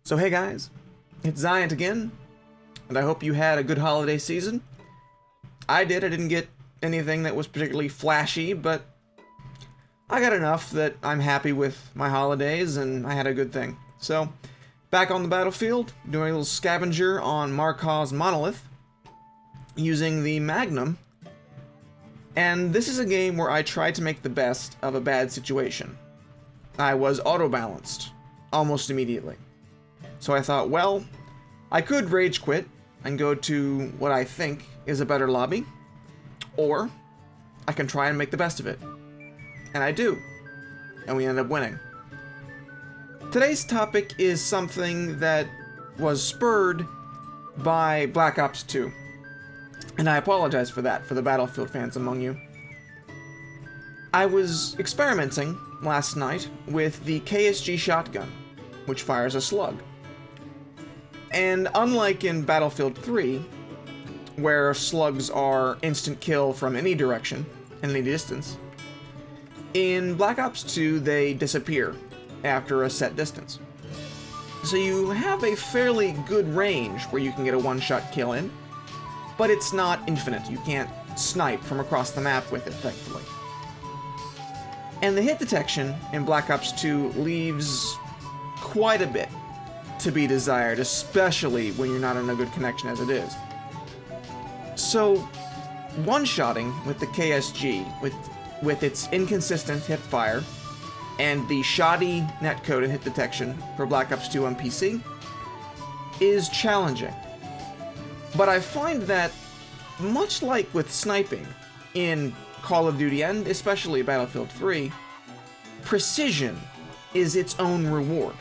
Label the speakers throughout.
Speaker 1: So hey guys, it's Zieja again, and I hope you had a good holiday season. I did. I didn't get anything that was particularly flashy, but I got enough that I'm happy with my holidays, and I had a good thing. So, back on the battlefield, doing a little scavenger on Markov's Monolith, using the Magnum, and this is a game where I tried to make the best of a bad situation. I was auto-balanced, almost immediately. So I thought, well, I could rage quit and go to what I think is a better lobby, or I can try and make the best of it. And I do. And we end up winning. Today's topic is something that was spurred by Black Ops 2. And I apologize for that, for the Battlefield fans among you. I was experimenting last night with the KSG shotgun, which fires a slug. And unlike in Battlefield 3, where slugs are instant kill from any direction, in any distance, in Black Ops 2 they disappear after a set distance. So you have a fairly good range where you can get a one-shot kill in, but it's not infinite. You can't snipe from across the map with it, thankfully. And the hit detection in Black Ops 2 leaves quite a bit to be desired, especially when you're not in a good connection as it is. So, one-shotting with the KSG, with its inconsistent hip fire, and the shoddy netcode and hit detection for Black Ops 2 on PC, is challenging. But I find that, much like with sniping in Call of Duty and especially Battlefield 3, precision is its own reward.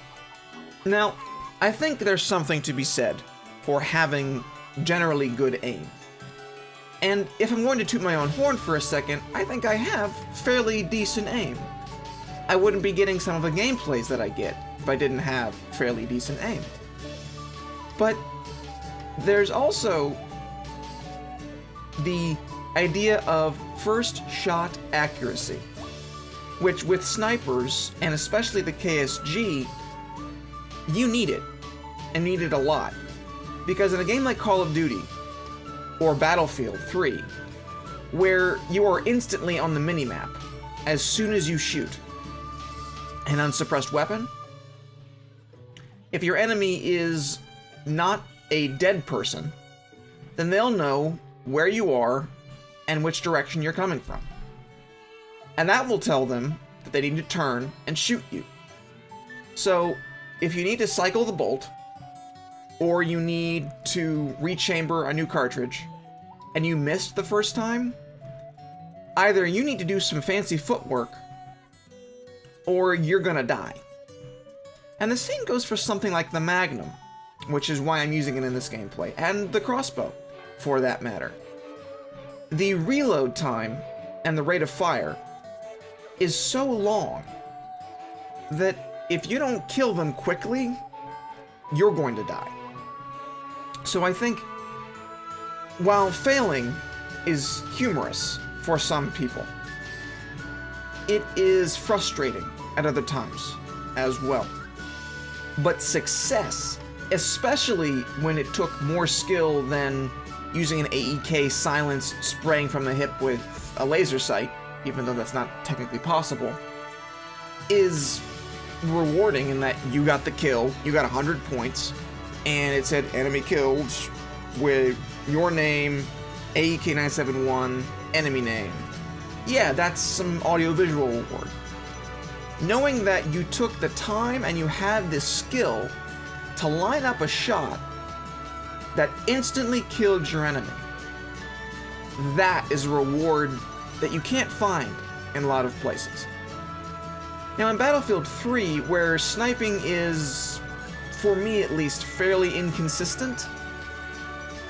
Speaker 1: Now, I think there's something to be said for having generally good aim. And if I'm going to toot my own horn for a second, I think I have fairly decent aim. I wouldn't be getting some of the gameplays that I get if I didn't have fairly decent aim. But there's also the idea of first shot accuracy, which with snipers, and especially the KSG, you need it, and need it a lot. Because in a game like Call of Duty, or Battlefield 3, where you are instantly on the minimap as soon as you shoot an unsuppressed weapon, if your enemy is not a dead person, then they'll know where you are and which direction you're coming from. And that will tell them that they need to turn and shoot you. So, if you need to cycle the bolt, or you need to rechamber a new cartridge, and you missed the first time, either you need to do some fancy footwork, or you're gonna die. And the same goes for something like the Magnum, which is why I'm using it in this gameplay, and the crossbow, for that matter. The reload time and the rate of fire is so long that if you don't kill them quickly, you're going to die. So I think, while failing is humorous for some people, it is frustrating at other times as well. But success, especially when it took more skill than using an AEK silence spraying from the hip with a laser sight, even though that's not technically possible, is rewarding in that you got the kill, you got 100 points, and it said enemy killed with your name, AEK971, enemy name. Yeah, that's some audio-visual reward. Knowing that you took the time and you had this skill to line up a shot that instantly killed your enemy, that is a reward that you can't find in a lot of places. Now in Battlefield 3, where sniping is, for me at least, fairly inconsistent,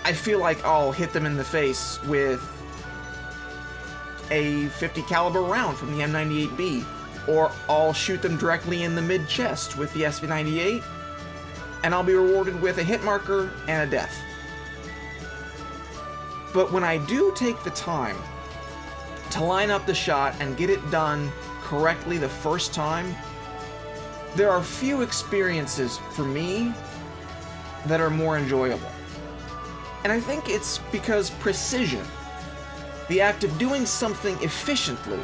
Speaker 1: I feel like I'll hit them in the face with a 50 caliber round from the M98B, or I'll shoot them directly in the mid-chest with the SV98, and I'll be rewarded with a hit marker and a death. But when I do take the time to line up the shot and get it done correctly the first time, there are few experiences for me that are more enjoyable. And I think it's because precision, the act of doing something efficiently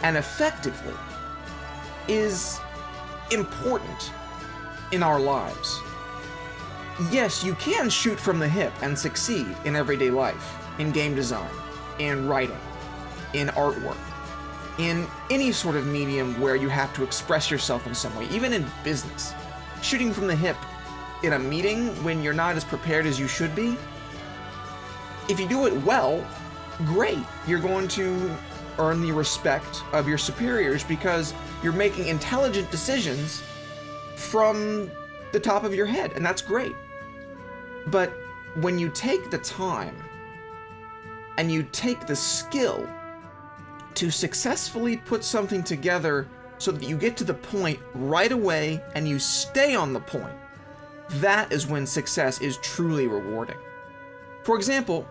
Speaker 1: and effectively, is important in our lives. Yes, you can shoot from the hip and succeed in everyday life, in game design, in writing, in artwork, in any sort of medium where you have to express yourself in some way, even in business. Shooting from the hip in a meeting when you're not as prepared as you should be, if you do it well, great. You're going to earn the respect of your superiors because you're making intelligent decisions from the top of your head, and that's great. But when you take the time and you take the skill to successfully put something together so that you get to the point right away and you stay on the point, that is when success is truly rewarding. For example,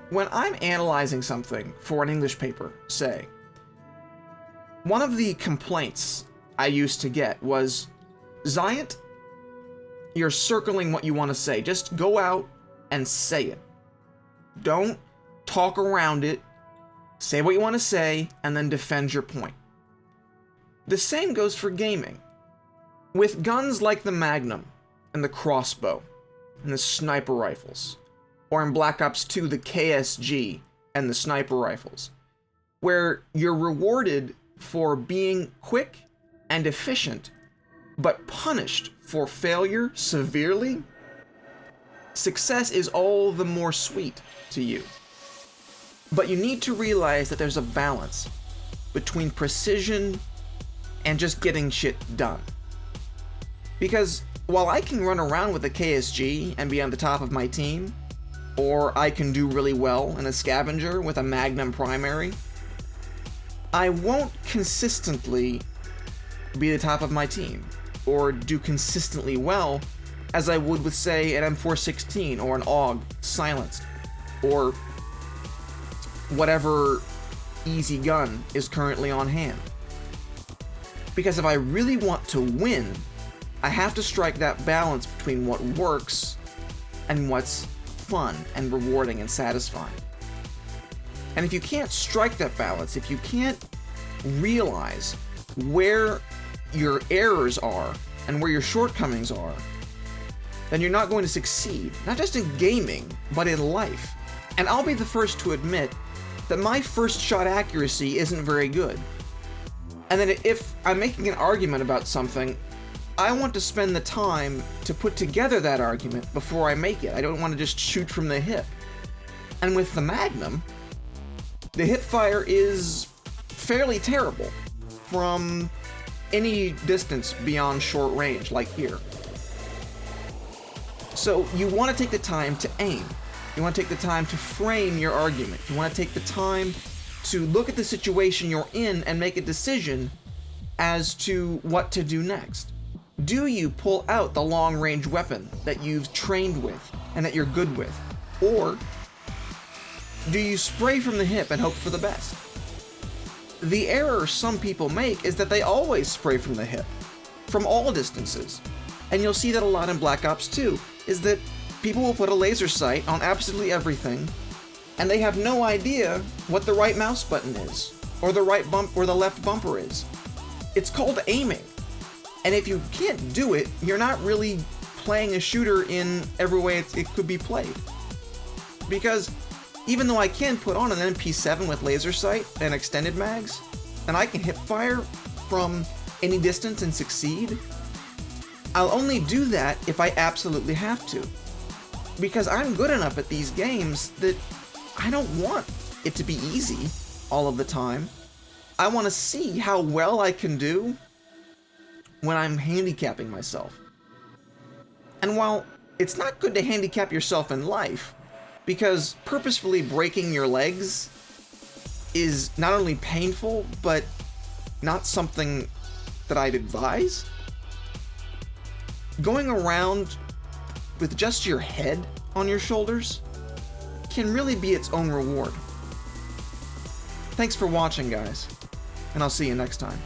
Speaker 1: when I'm analyzing something for an English paper, say, one of the complaints I used to get was, Zieja, you're circling what you want to say. Just go out and say it. Don't talk around it. Say what you want to say, and then defend your point. The same goes for gaming. With guns like the Magnum, and the crossbow, and the sniper rifles, or in Black Ops 2, the KSG, and the sniper rifles, where you're rewarded for being quick and efficient, but punished for failure severely, success is all the more sweet to you. But you need to realize that there's a balance between precision and just getting shit done. Because while I can run around with a KSG and be on the top of my team, or I can do really well in a scavenger with a Magnum primary, I won't consistently be the top of my team, or do consistently well as I would with, say, an M416 or an AUG silenced, or whatever easy gun is currently on hand. Because if I really want to win, I have to strike that balance between what works and what's fun and rewarding and satisfying. And if you can't strike that balance, if you can't realize where your errors are and where your shortcomings are, then you're not going to succeed, not just in gaming, but in life. And I'll be the first to admit that my first shot accuracy isn't very good. And then if I'm making an argument about something, I want to spend the time to put together that argument before I make it. I don't want to just shoot from the hip. And with the Magnum, the hip fire is fairly terrible from any distance beyond short range, like here. So you want to take the time to aim. You want to take the time to frame your argument. You want to take the time to look at the situation you're in and make a decision as to what to do next. Do you pull out the long-range weapon that you've trained with and that you're good with? Or do you spray from the hip and hope for the best? The error some people make is that they always spray from the hip, from all distances. And you'll see that a lot in Black Ops 2, is that people will put a laser sight on absolutely everything, and they have no idea what the right mouse button is, or the right bump or the left bumper is. It's called aiming. And if you can't do it, you're not really playing a shooter in every way it could be played. Because even though I can put on an MP7 with laser sight and extended mags, and I can hip fire from any distance and succeed, I'll only do that if I absolutely have to. Because I'm good enough at these games that I don't want it to be easy all of the time. I want to see how well I can do when I'm handicapping myself. And while it's not good to handicap yourself in life, because purposefully breaking your legs is not only painful, but not something that I'd advise, going around with just your head on your shoulders can really be its own reward. Thanks for watching, guys, and I'll see you next time.